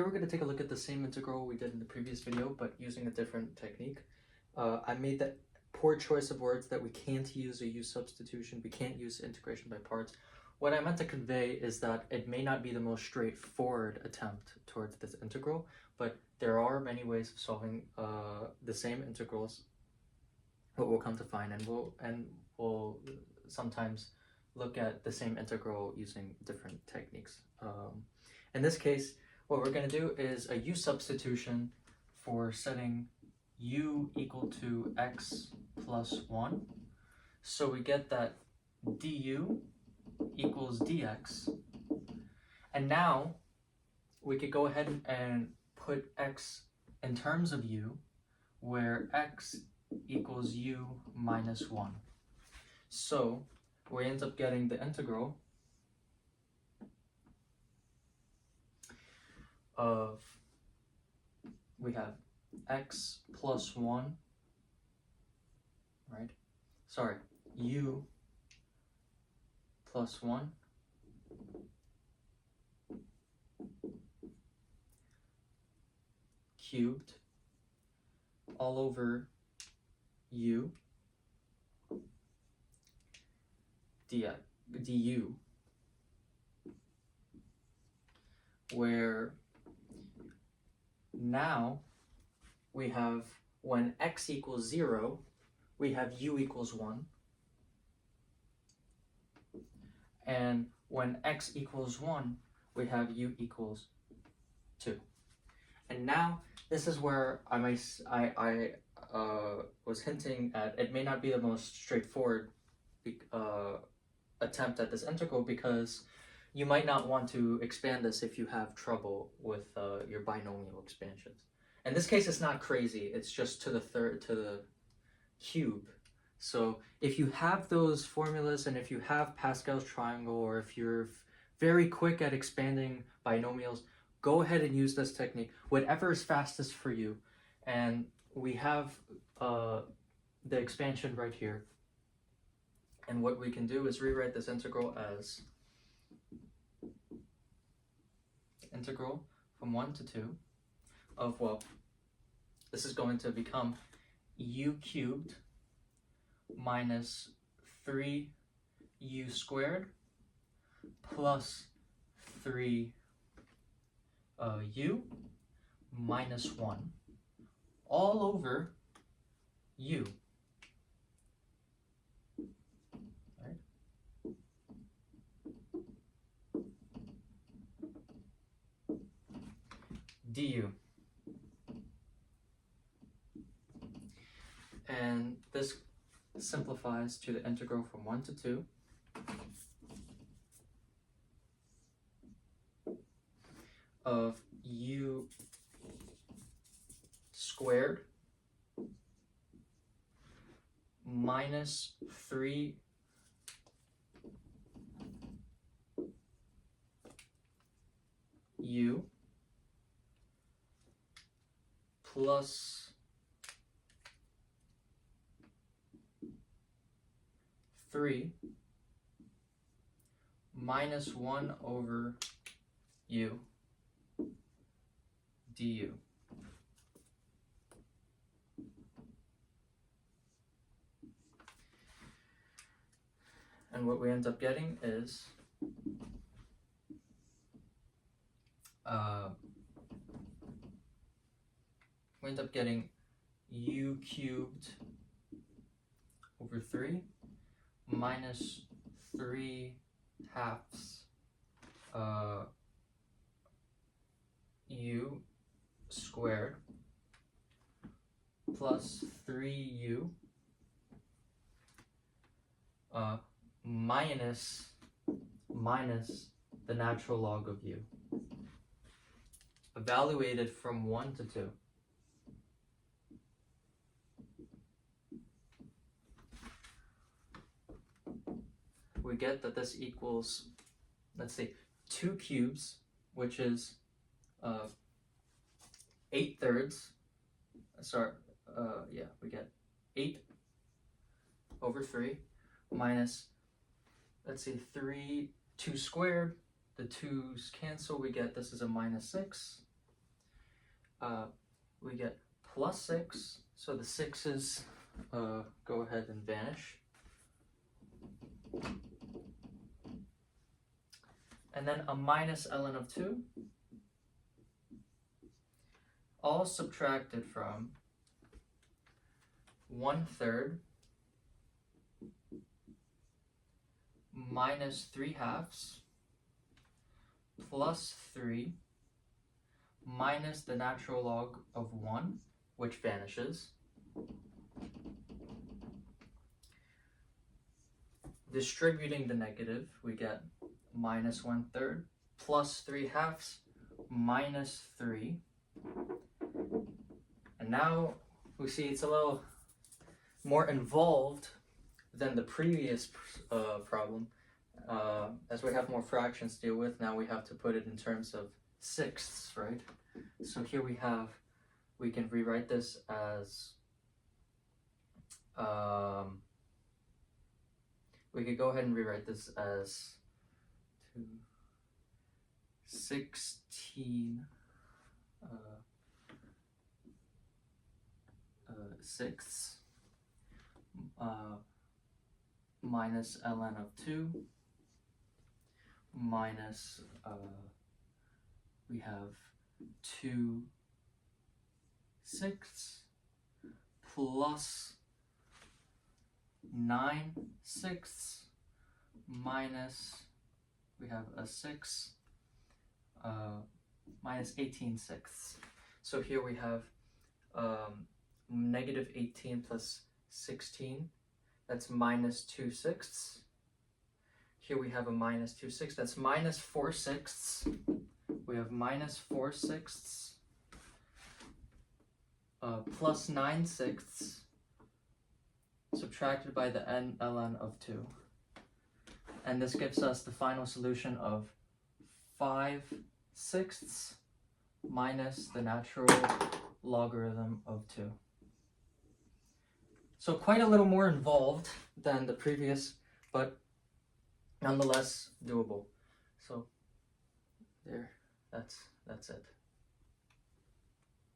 Here we're going to take a look at the same integral we did in the previous video, but using a different technique. I made that poor choice of words that we can't use a u substitution, we can't use integration by parts. What I meant to convey is that it may not be the most straightforward attempt towards this integral, but there are many ways of solving the same integrals, what we'll come to find, and we'll sometimes look at the same integral using different techniques. In this case, what we're going to do is a u substitution for setting u equal to x plus 1. So we get that du equals dx. And now we could go ahead and put x in terms of u, where x equals u minus 1. So we end up getting the integral of, we have x plus 1, right? Sorry, u plus 1 cubed all over u du, where now we have, when x equals 0, we have u equals 1. And when x equals 1, we have u equals 2. And now this is where I was hinting at it may not be the most straightforward attempt at this integral, because you might not want to expand this if you have trouble with your binomial expansions. In this case, it's not crazy. It's just to the cube. So if you have those formulas, and if you have Pascal's triangle, or if you're very quick at expanding binomials, go ahead and use this technique, whatever is fastest for you. And we have the expansion right here. And what we can do is rewrite this integral as integral from 1 to 2 of, well, this is going to become u cubed minus 3u squared plus 3 u minus 1 all over u. Right? Du. And this simplifies to the integral from 1 to 2 of u squared minus 3 u plus 3 minus 1 over u du. And what we end up getting is we end up getting u cubed over 3 minus 3 halves u squared plus 3u minus the natural log of u, evaluated from 1 to 2. We get that this equals, let's see, 2 cubes, which is 8/3. Sorry, we get 8 over 3 minus, let's see, 2 squared. The 2's cancel. We get, this is a minus 6 we get plus 6, so the 6's go ahead and vanish. And then a minus ln of 2, all subtracted from 1/3 minus 3/2 plus 3 minus the natural log of 1, which vanishes. Distributing the negative, we get minus 1/3 plus 3/2 minus 3. And now we see it's a little more involved than the previous problem. As we have more fractions to deal with, now we have to put it in terms of sixths, right? So here we can rewrite this as, we could go ahead and rewrite this as 16 sixths minus ln of 2 minus, we have 2 sixths plus 9 sixths minus, we have a 6 minus 18 sixths. So here we have negative 18 plus 16, that's minus 2 sixths. Here we have a minus 2 sixths, that's minus 4 sixths. We have minus 4 sixths plus 9 sixths subtracted by the ln of 2. And this gives us the final solution of 5 sixths minus the natural logarithm of 2. So quite a little more involved than the previous, but nonetheless doable. So there, that's it.